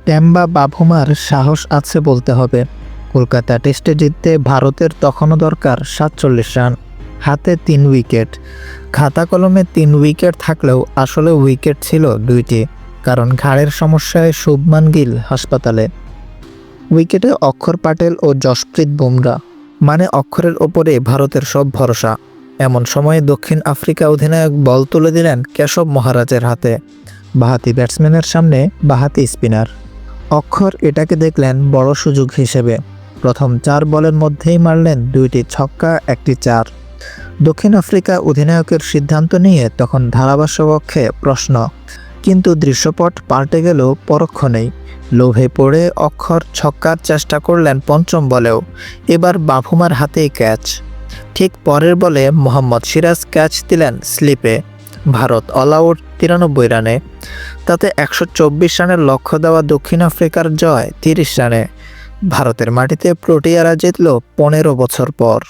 Temba বাভুমার সাহস আছে বলতে হবে। কলকাতা টেস্টে জিততে ভারতের তখনও দরকার ৪৭ রান, হাতে ৩ উইকেট। খাতা কলমে ৩ উইকেট থাকলেও আসলে উইকেট ছিল ২টি, কারণ ঘাড়ের সমস্যায় শুভমান গিল হাসপাতালে। উইকেটে অক্ষর প্যাটেল ও জশপ্রীত বুমরা, মানে অক্ষরের ওপরে ভারতের সব ভরসা। এমন সময়ে দক্ষিণ আফ্রিকা অধিনায়ক বল তুলে দিলেন কেশব মহারাজের হাতে। বাঁহাতি ব্যাটসম্যানের সামনে বাঁহাতি স্পিনার। অক্ষর এটাকে দেখলেন বড় সুযোগ হিসেবে। প্রথম ৪ বলের মধ্যেই মারলেন ২টি ছক্কা, ১টি ৪। দক্ষিণ আফ্রিকা অধিনায়কের সিদ্ধান্ত নিয়ে তখন ধারাভাষ্যপক্ষে প্রশ্ন, কিন্তু দৃশ্যপট পাল্টে গেল পরক্ষণেই। লোভে পড়ে অক্ষর ছক্কার চেষ্টা করলেন পঞ্চম বলেও। এবার বাভুমার হাতেই ক্যাচ। ঠিক পরের বলে মোহাম্মদ সিরাজ ক্যাচ দিলেন স্লিপে। ভারত অল আউট ৯৩ রানে। তাতে ১২৪ রানের লক্ষ্য দেওয়া দক্ষিণ আফ্রিকার জয় ৩০ রানে। ভারতের মাটিতে প্রোটিয়ারা জিতল ১৫ বছর পর।